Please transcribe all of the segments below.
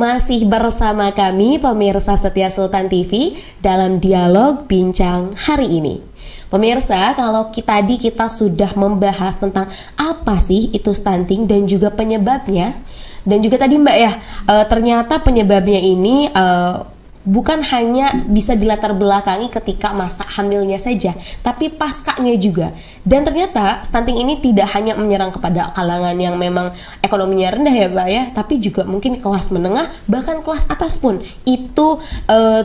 Masih bersama kami pemirsa setia Sultan TV dalam dialog bincang hari ini. Pemirsa, kalau tadi kita sudah membahas tentang apa sih itu stunting dan juga penyebabnya. Dan juga tadi Mbak ya, ternyata penyebabnya ini bukan hanya bisa dilatar belakangi ketika masa hamilnya saja, tapi paskanya juga. Dan ternyata stunting ini tidak hanya menyerang kepada kalangan yang memang ekonominya rendah ya Mbak ya, tapi juga mungkin kelas menengah, bahkan kelas atas pun itu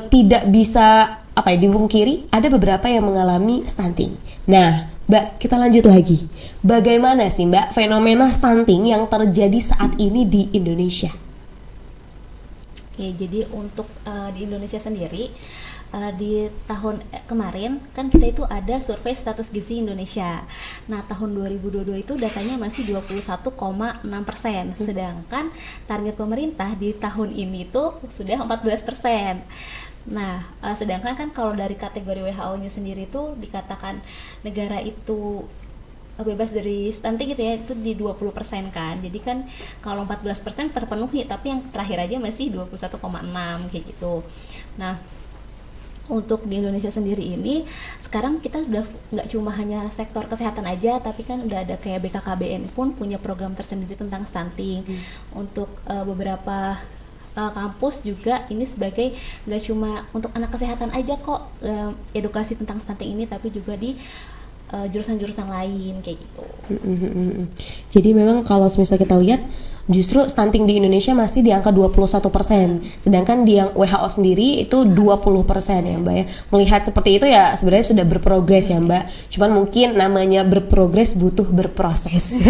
tidak bisa dipungkiri, ada beberapa yang mengalami stunting. Nah Mbak, kita lanjut lagi. Bagaimana sih Mbak fenomena stunting yang terjadi saat ini di Indonesia? Oke, jadi untuk di Indonesia sendiri di tahun kemarin kan kita itu ada survei status gizi Indonesia. Nah, tahun 2022 itu datanya masih 21,6%, sedangkan target pemerintah di tahun ini tuh sudah 14%. Nah, sedangkan kan kalau dari kategori WHO-nya sendiri itu dikatakan negara itu bebas dari stunting gitu ya, itu di 20% kan. Jadi kan kalau 14% terpenuhi, tapi yang terakhir aja masih 21,6 kayak gitu. Nah, untuk di Indonesia sendiri ini sekarang kita sudah nggak cuma hanya sektor kesehatan aja, tapi kan udah ada kayak BKKBN pun punya program tersendiri tentang stunting. Untuk beberapa kampus juga ini sebagai nggak cuma untuk anak kesehatan aja kok edukasi tentang stunting ini, tapi juga di jurusan-jurusan lain kayak gitu. Jadi memang kalau misalnya kita lihat justru stunting di Indonesia masih di angka 21%, sedangkan di yang WHO sendiri itu 20% ya Mbak ya. Melihat seperti itu ya sebenarnya sudah berprogres ya Mbak. Cuman mungkin namanya berprogres butuh berproses.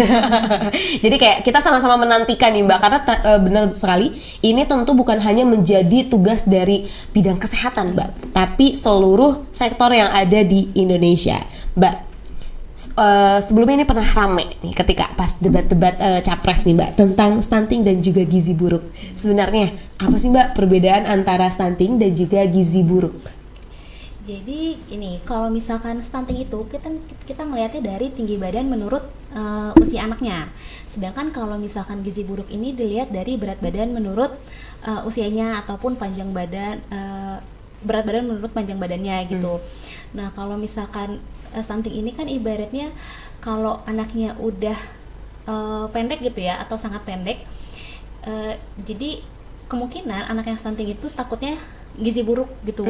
Jadi kayak kita sama-sama menantikan nih Mbak, karena benar sekali ini tentu bukan hanya menjadi tugas dari bidang kesehatan Mbak, tapi seluruh sektor yang ada di Indonesia. Mbak, sebelumnya ini pernah rame nih ketika pas debat-debat capres nih Mbak tentang stunting dan juga gizi buruk. Sebenarnya apa sih Mbak perbedaan antara stunting dan juga gizi buruk? Jadi ini kalau misalkan stunting itu kita melihatnya dari tinggi badan menurut usia anaknya. Sedangkan kalau misalkan gizi buruk ini dilihat dari berat badan menurut usianya ataupun panjang badan, berat badan menurut panjang badannya gitu. Nah, kalau misalkan stunting ini kan ibaratnya kalau anaknya udah pendek gitu ya, atau sangat pendek, jadi kemungkinan anak yang stunting itu takutnya gizi buruk gitu.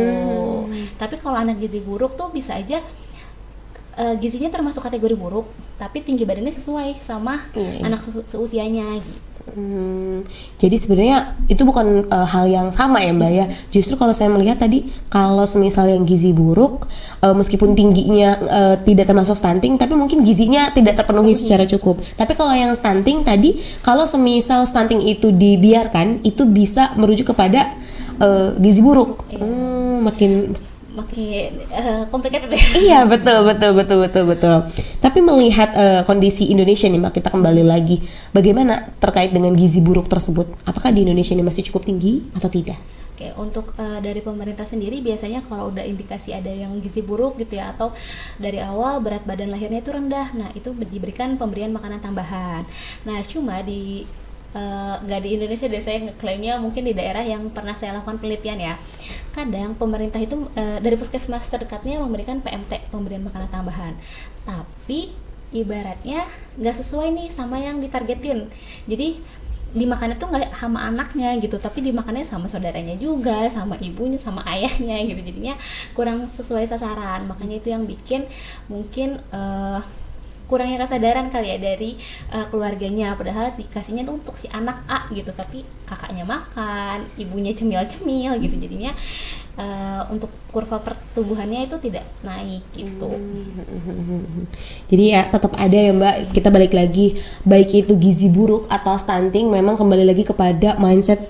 Tapi kalau anak gizi buruk tuh bisa aja gizinya termasuk kategori buruk, tapi tinggi badannya sesuai sama anak seusianya gitu. Jadi sebenarnya itu bukan hal yang sama ya Mbak ya. Justru kalau saya melihat tadi, kalau semisal yang gizi buruk meskipun tingginya tidak termasuk stunting, tapi mungkin gizinya tidak terpenuhi secara cukup. Tapi kalau yang stunting tadi, kalau semisal stunting itu dibiarkan, itu bisa merujuk kepada gizi buruk. Makin complicated ya. Iya, betul. Tapi melihat kondisi Indonesia nih Mbak, kita kembali lagi. Bagaimana terkait dengan gizi buruk tersebut? Apakah di Indonesia ini masih cukup tinggi atau tidak? Oke, untuk dari pemerintah sendiri biasanya kalau udah indikasi ada yang gizi buruk gitu ya, atau dari awal berat badan lahirnya itu rendah, nah itu diberikan pemberian makanan tambahan. Nah, cuma nggak di Indonesia deh, saya ngeklaimnya mungkin di daerah yang pernah saya lakukan penelitian ya. Kadang pemerintah itu dari puskesmas terdekatnya memberikan PMT, pemberian makanan tambahan, tapi ibaratnya nggak sesuai nih sama yang ditargetin. Jadi dimakannya tuh nggak sama anaknya gitu, tapi dimakannya sama saudaranya juga, sama ibunya, sama ayahnya gitu. Jadinya kurang sesuai sasaran. Makanya itu yang bikin mungkin kurangnya kesadaran kali ya dari keluarganya, padahal dikasihnya tuh untuk si anak A gitu, tapi kakaknya makan, ibunya cemil-cemil gitu, jadinya untuk kurva pertumbuhannya itu tidak naik gitu. Jadi ya tetap ada ya Mbak, kita balik lagi, baik itu gizi buruk atau stunting, memang kembali lagi kepada mindset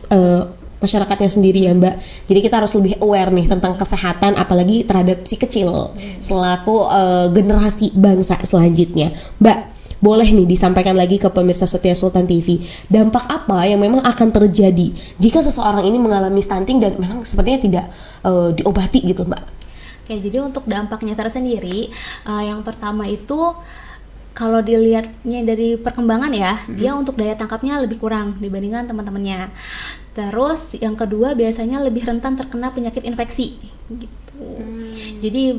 masyarakatnya sendiri ya Mbak. Jadi kita harus lebih aware nih tentang kesehatan, apalagi terhadap si kecil selaku generasi bangsa selanjutnya. Mbak, boleh nih disampaikan lagi ke pemirsa setia Sultan TV, dampak apa yang memang akan terjadi jika seseorang ini mengalami stunting dan memang sepertinya tidak diobati gitu Mbak? Oke, jadi untuk dampaknya tersendiri, yang pertama itu kalau dilihatnya dari perkembangan ya, dia untuk daya tangkapnya lebih kurang dibandingkan teman-temannya. Terus yang kedua biasanya lebih rentan terkena penyakit infeksi gitu. Jadi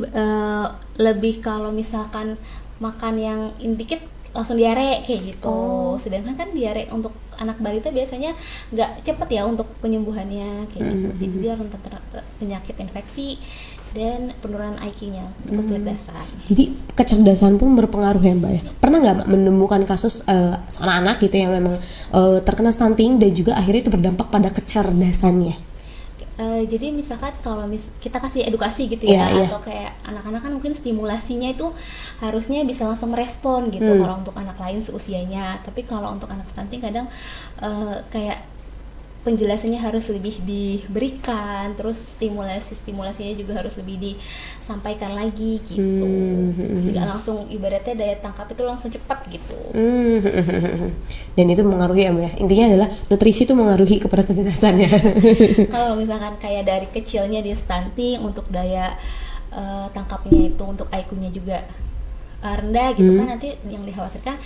lebih kalau misalkan makan yang dikit langsung diare kayak gitu. Sedangkan kan diare untuk anak balita biasanya nggak cepet ya untuk penyembuhannya kayak gitu. Jadi dia rentan penyakit infeksi dan penurunan IQ-nya, kecerdasan. Jadi kecerdasan pun berpengaruh ya Mbak ya. Pernah nggak Mbak menemukan kasus seorang anak gitu yang memang terkena stunting dan juga akhirnya itu berdampak pada kecerdasannya? Jadi misalkan kalau kita kasih edukasi gitu ya, atau kayak anak-anak kan mungkin stimulasinya itu harusnya bisa langsung merespon gitu kalau untuk anak lain seusianya. Tapi kalau untuk anak stunting kadang kayak penjelasannya harus lebih diberikan, terus stimulasinya juga harus lebih disampaikan lagi gitu. Nggak langsung ibaratnya daya tangkap itu langsung cepat gitu. Dan itu mengaruhi ya Mbak ya. Intinya adalah nutrisi itu mengaruhi kepada kecerdasannya. Kalau misalkan kayak dari kecilnya dia stunting, untuk daya tangkapnya itu untuk IQ-nya juga rendah gitu kan, nanti yang dikhawatirkan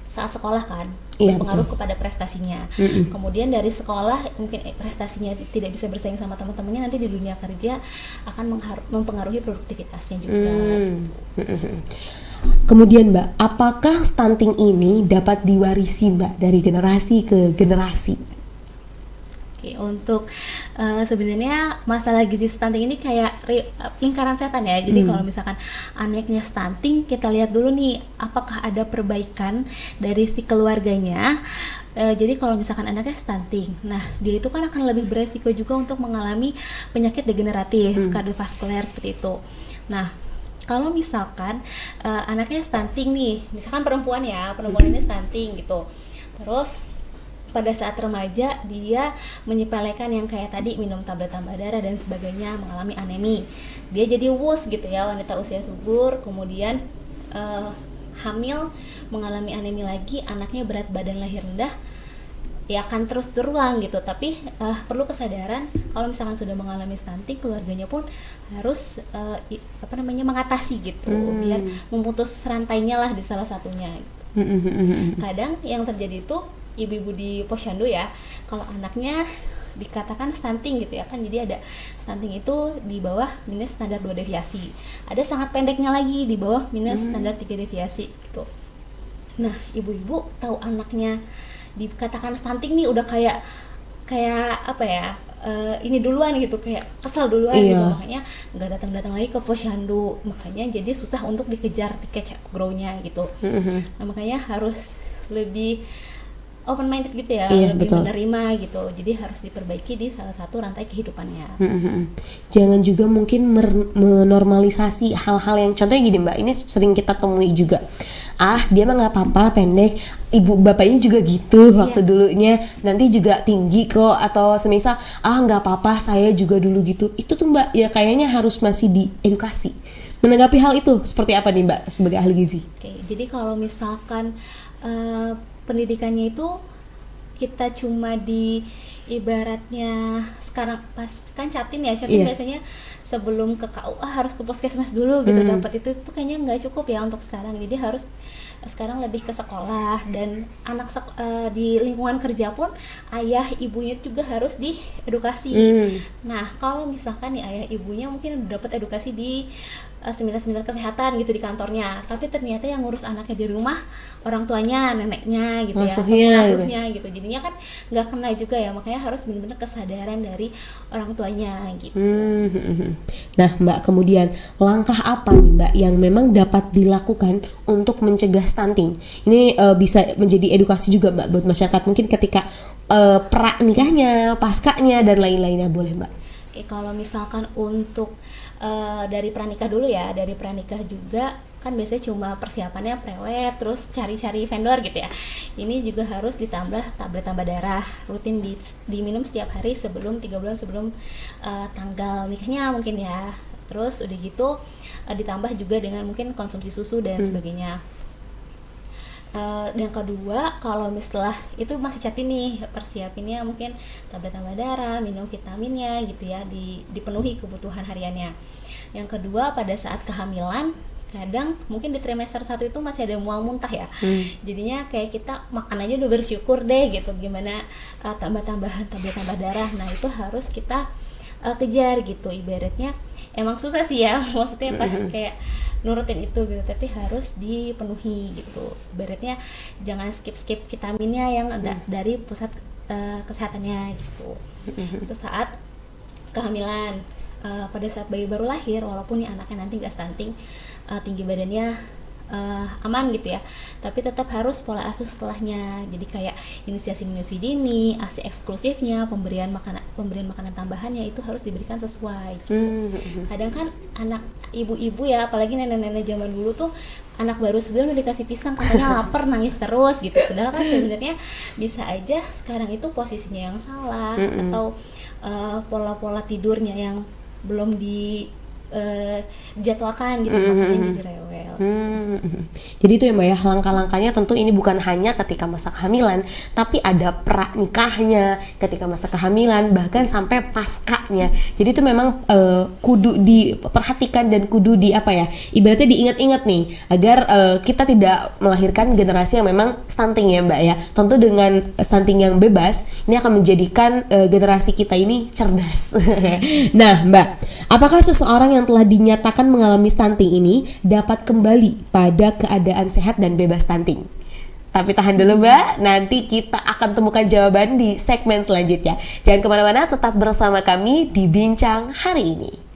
saat sekolah kan berpengaruh kepada prestasinya. Kemudian dari sekolah mungkin prestasinya tidak bisa bersaing sama teman-temannya, nanti di dunia kerja akan mempengaruhi produktivitasnya juga. Kemudian Mbak, apakah stunting ini dapat diwarisi Mbak dari generasi ke generasi? Oke, untuk sebenarnya masalah gizi stunting ini kayak lingkaran setan ya. Jadi kalau misalkan anaknya stunting, kita lihat dulu nih apakah ada perbaikan dari si keluarganya. Jadi kalau misalkan anaknya stunting, nah dia itu kan akan lebih beresiko juga untuk mengalami penyakit degeneratif kardiovaskuler seperti itu. Nah, kalau misalkan anaknya stunting nih, misalkan perempuan ini stunting gitu, terus pada saat remaja dia menyepelekan yang kayak tadi minum tablet tambah darah dan sebagainya, mengalami anemi, dia jadi wus gitu ya, wanita usia subur, kemudian hamil, mengalami anemi lagi, anaknya berat badan lahir rendah, ya akan terus terulang gitu. Tapi perlu kesadaran kalau misalkan sudah mengalami stunting, keluarganya pun harus mengatasi gitu, biar memutus rantainya lah di salah satunya gitu. Kadang yang terjadi itu ibu-ibu di posyandu ya, kalau anaknya dikatakan stunting gitu ya kan, jadi ada stunting itu di bawah minus standar 2 deviasi, ada sangat pendeknya lagi di bawah minus standar 3 deviasi gitu. Nah, ibu-ibu tahu anaknya dikatakan stunting nih udah kayak apa ya, ini duluan gitu, kayak kesal duluan gitu, makanya nggak datang lagi ke posyandu, makanya jadi susah untuk dikejar catch up grow-nya gitu. Nah, makanya harus lebih open minded gitu ya, lebih menerima gitu. Jadi harus diperbaiki di salah satu rantai kehidupannya. Jangan juga mungkin menormalisasi hal-hal yang contohnya gini Mbak, ini sering kita temui juga. Dia mah nggak apa-apa, pendek. Ibu bapaknya juga gitu waktu dulunya, nanti juga tinggi kok, atau semisal nggak apa-apa, saya juga dulu gitu. Itu tuh Mbak ya kayaknya harus masih diedukasi. Menanggapi hal itu seperti apa nih Mbak sebagai ahli gizi? Oke, jadi kalau misalkan pendidikannya itu kita cuma di ibaratnya sekarang pas kan Captin biasanya sebelum ke KUA harus ke puskesmas dulu gitu, dapat itu kayaknya nggak cukup ya untuk sekarang. Jadi harus sekarang lebih ke sekolah, dan anak di lingkungan kerja pun ayah ibunya juga harus diedukasi. Nah, kalau misalkan nih ayah ibunya mungkin dapat edukasi di seminar-seminar kesehatan gitu di kantornya, tapi ternyata yang ngurus anaknya di rumah orang tuanya, neneknya gitu, pengasuhnya gitu. Jadinya kan nggak kena juga ya, makanya harus benar-benar kesadaran dari orang tuanya gitu. Nah Mbak, kemudian langkah apa nih Mbak yang memang dapat dilakukan untuk mencegah stunting? Ini bisa menjadi edukasi juga Mbak buat masyarakat, mungkin ketika pra nikahnya, paskanya dan lain-lainnya, boleh Mbak? Oke, kalau misalkan untuk dari pranikah dulu ya, dari pranikah juga kan biasanya cuma persiapannya prewed, terus cari-cari vendor gitu ya. Ini juga harus ditambah tablet tambah darah, rutin diminum setiap hari 3 bulan sebelum tanggal nikahnya mungkin ya. Terus udah gitu ditambah juga dengan mungkin konsumsi susu dan sebagainya. Yang kedua, kalau setelah itu masih Captin nih, persiapinnya mungkin tablet tambah darah, minum vitaminnya gitu ya, dipenuhi kebutuhan hariannya. Yang kedua, pada saat kehamilan kadang mungkin di trimester 1 itu masih ada mual muntah ya. Jadinya kayak kita makan aja udah bersyukur deh gitu, gimana tambah-tambahan tambah darah. Nah itu harus kita kejar gitu, ibaratnya emang susah sih ya maksudnya pas kayak nurutin itu gitu, tapi harus dipenuhi gitu. Ibaratnya jangan skip vitaminnya yang ada dari pusat kesehatannya gitu. Itu saat kehamilan, pada saat bayi baru lahir, walaupun nih anaknya nanti nggak stunting, tinggi badannya aman gitu ya, tapi tetap harus pola asuh setelahnya. Jadi kayak inisiasi menyusui dini, ASI eksklusifnya, pemberian makanan tambahannya itu harus diberikan sesuai gitu. Kadang kan anak ibu-ibu ya, apalagi nenek-nenek zaman dulu tuh, anak baru sebulan udah dikasih pisang katanya lapar, nangis terus gitu. Padahal kan sebenarnya bisa aja sekarang itu posisinya yang salah, atau pola-pola tidurnya yang belum dijadwalkan gitu, makanya jadi rewel. Jadi itu ya Mbak ya, langkah-langkahnya tentu ini bukan hanya ketika masa kehamilan, tapi ada pranikahnya, ketika masa kehamilan, bahkan sampai paskanya. Jadi itu memang kudu diperhatikan dan kudu ibaratnya diingat-ingat nih, agar kita tidak melahirkan generasi yang memang stunting ya Mbak ya. Tentu dengan stunting yang bebas, ini akan menjadikan generasi kita ini cerdas. Nah Mbak, apakah seseorang yang telah dinyatakan mengalami stunting ini dapat kembali pada keadaan sehat dan bebas stunting? Tapi tahan dulu Mbak, nanti kita akan temukan jawaban di segmen selanjutnya. Jangan kemana-mana, tetap bersama kami di Bincang Hari Ini.